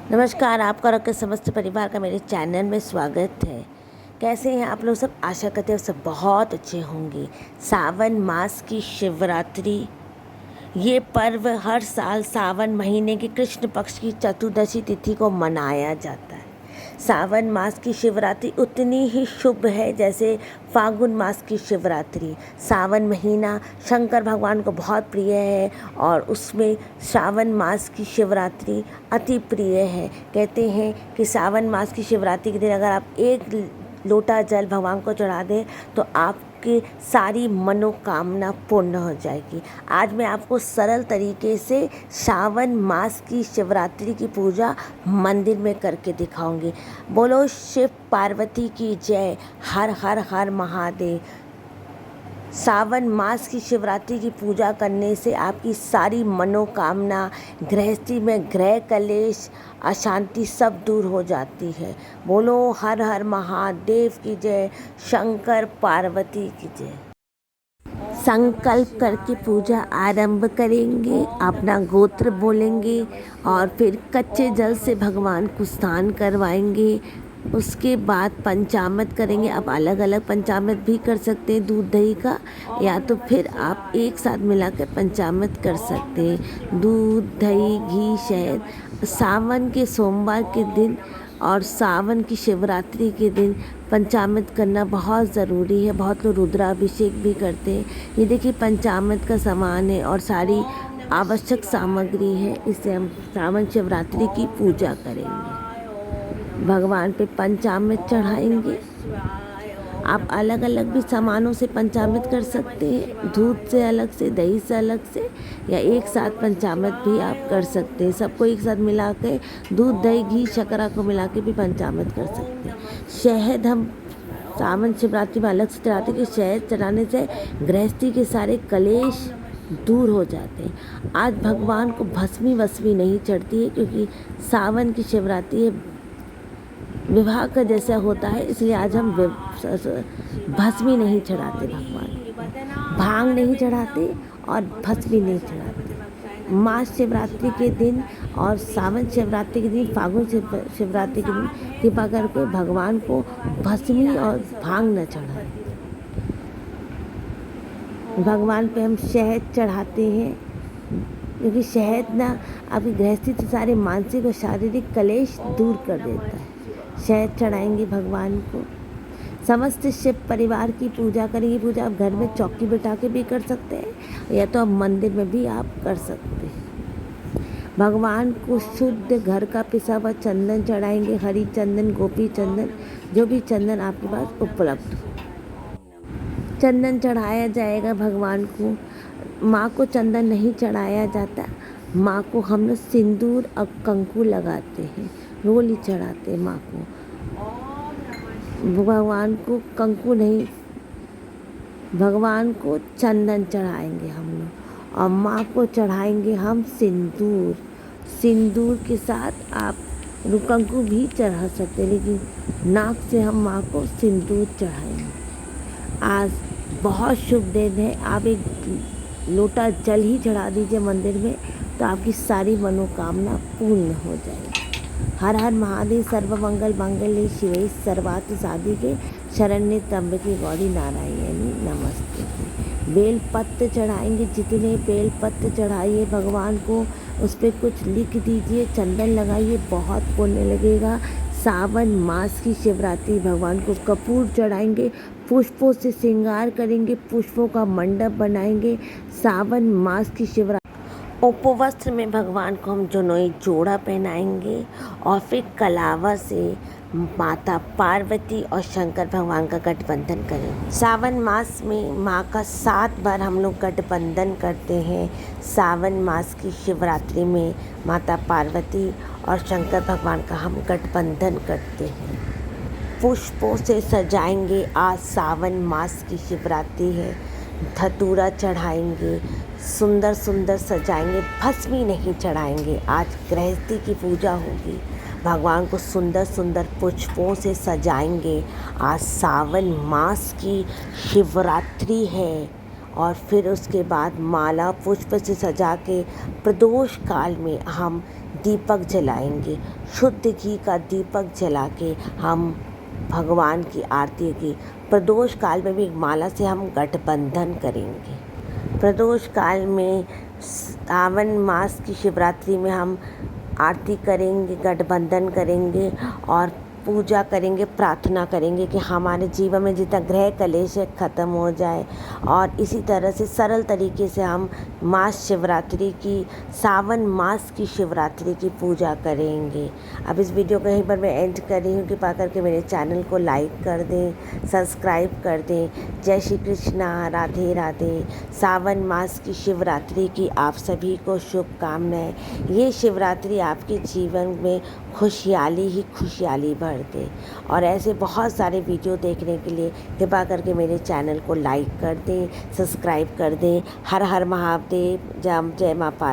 नमस्कार, आपका और आपके समस्त परिवार का मेरे चैनल में स्वागत है। कैसे हैं आप लोग सब? आशा करते हैं सब बहुत अच्छे होंगे। सावन मास की शिवरात्रि, ये पर्व हर साल सावन महीने की कृष्ण पक्ष की चतुर्दशी तिथि को मनाया जाता है। सावन मास की शिवरात्रि उतनी ही शुभ है जैसे फागुन मास की शिवरात्रि। सावन महीना शंकर भगवान को बहुत प्रिय है और उसमें सावन मास की शिवरात्रि अति प्रिय है। कहते हैं कि सावन मास की शिवरात्रि के दिन अगर आप एक लोटा जल भगवान को चढ़ा दें तो आपकी सारी मनोकामना पूर्ण हो जाएगी। आज मैं आपको सरल तरीके से सावन मास की शिवरात्रि की पूजा मंदिर में करके दिखाऊंगी। बोलो शिव पार्वती की जय। हर हर हर महादेव। सावन मास की शिवरात्रि की पूजा करने से आपकी सारी मनोकामना, गृहस्थी में ग्रह कलेश, अशांति सब दूर हो जाती है। बोलो हर हर महादेव की जय, शंकर पार्वती की जय। संकल्प करके पूजा आरंभ करेंगे, अपना गोत्र बोलेंगे और फिर कच्चे जल से भगवान को स्नान करवाएंगे। उसके बाद पंचामृत करेंगे। आप अलग अलग पंचामृत भी कर सकते हैं दूध दही का, या तो फिर आप एक साथ मिलाकर पंचामृत कर सकते हैं। दूध दही घी शहद। सावन के सोमवार के दिन और सावन की शिवरात्रि के दिन पंचामृत करना बहुत ज़रूरी है। बहुत लोग रुद्राभिषेक भी करते हैं। ये देखिए पंचामृत का सामान है और सारी आवश्यक सामग्री है। इससे हम सावन शिवरात्रि की पूजा करेंगे। भगवान पे पंचामृत चढ़ाएंगे। आप अलग अलग भी सामानों से पंचामृत कर सकते हैं, दूध से अलग से, दही से अलग से, या एक साथ पंचामृत भी आप कर सकते हैं। सबको एक साथ मिला के दूध दही घी शर्करा को मिला के भी पंचामृत कर सकते हैं। शहद हम सावन शिवरात्रि में अलग से चढ़ाते हैं कि शहद चढ़ाने से गृहस्थी के सारे कलेश दूर हो जाते हैं। आज भगवान को भस्मी वस्मी नहीं चढ़ती है क्योंकि सावन की शिवरात्रि विवाह का जैसा होता है, इसलिए आज हम भस्मी नहीं चढ़ाते भगवान, भांग नहीं चढ़ाते और भस्मी नहीं चढ़ाते। मास शिवरात्रि के दिन और सावन शिवरात्रि के दिन, फागुन शिवरात्रि के दिन कृपा करके भगवान को भस्मी और भांग न चढ़ाएं। भगवान पे हम शहद चढ़ाते हैं क्योंकि शहद ना आपकी गृहस्थी से सारे मानसिक और शारीरिक कलेश दूर कर देता है। शहद चढ़ाएंगे भगवान को। समस्त शिव परिवार की पूजा करेंगे। पूजा आप घर में चौकी बिठा के भी कर सकते हैं या तो आप मंदिर में भी आप कर सकते हैं। भगवान को शुद्ध घर का पिसा हुआ चंदन चढ़ाएंगे। हरी चंदन, गोपी चंदन, जो भी चंदन आपके पास उपलब्ध हो, चंदन चढ़ाया जाएगा भगवान को। माँ को चंदन नहीं चढ़ाया जाता। माँ को हम लोग सिंदूर और कंकु लगाते हैं, रोली चढ़ाते हैं माँ को। भगवान को कंकु नहीं, भगवान को चंदन चढ़ाएंगे हम लोग और माँ को चढ़ाएंगे हम सिंदूर। सिंदूर के साथ आप कंकु भी चढ़ा सकते हैं, लेकिन नाक से हम माँ को सिंदूर चढ़ाएंगे। आज बहुत शुभ दिन है। आप एक लोटा जल ही चढ़ा दीजिए मंदिर में तो आपकी सारी मनोकामना पूर्ण हो जाएगी। हर हर महादेव। सर्वमंगल मंगल्ये शिवे सर्वार्थ साधिके शरण्ये त्र्यंबके गौरी नारायणी नमस्ते। बेल पत्र चढ़ाएंगे। जितने बेल पत्र चढ़ाइए भगवान को, उस पर कुछ लिख दीजिए, चंदन लगाइए, बहुत पुण्य लगेगा। सावन मास की शिवरात्रि, भगवान को कपूर चढ़ाएंगे, पुष्पों से श्रृंगार करेंगे, पुष्पों का मंडप बनाएंगे। सावन मास की शिवरात्रि उपवस्त्र में भगवान को हम जनोई जोड़ा पहनाएंगे और फिर कलावा से माता पार्वती और शंकर भगवान का गठबंधन करेंगे। सावन मास में माँ का 7 बार हम लोग गठबंधन करते हैं। सावन मास की शिवरात्रि में माता पार्वती और शंकर भगवान का हम गठबंधन करते हैं। पुष्पों से सजाएंगे। आज सावन मास की शिवरात्रि है। धतूरा चढ़ाएंगे, सुंदर सुंदर सजाएंगे, भस्मी नहीं चढ़ाएंगे। आज गृहस्थी की पूजा होगी। भगवान को सुंदर सुंदर पुष्पों से सजाएंगे। आज सावन मास की शिवरात्रि है और फिर उसके बाद माला पुष्प से सजा के प्रदोष काल में हम दीपक जलाएंगे, शुद्ध घी का दीपक जला के हम भगवान की आरती की। प्रदोष काल में भी माला से हम गठबंधन करेंगे। प्रदोष काल में सावन मास की शिवरात्रि में हम आरती करेंगे, गठबंधन करेंगे और पूजा करेंगे, प्रार्थना करेंगे कि हमारे जीवन में जितना ग्रह कलेश है ख़त्म हो जाए। और इसी तरह से सरल तरीके से हम मास शिवरात्रि की, सावन मास की शिवरात्रि की पूजा करेंगे। अब इस वीडियो को यहीं पर मैं एंड कर रही हूँ। कृपा करके मेरे चैनल को लाइक कर दें, सब्सक्राइब कर दें। जय श्री कृष्णा, राधे राधे। सावन मास की शिवरात्रि की आप सभी को शुभकामनाएं। ये शिवरात्रि आपके जीवन में खुशहाली ही खुशहाली भर दे। और ऐसे बहुत सारे वीडियो देखने के लिए कृपा करके मेरे चैनल को लाइक कर दें, सब्सक्राइब कर दें। हर हर महादेव। जय मां पार्वती।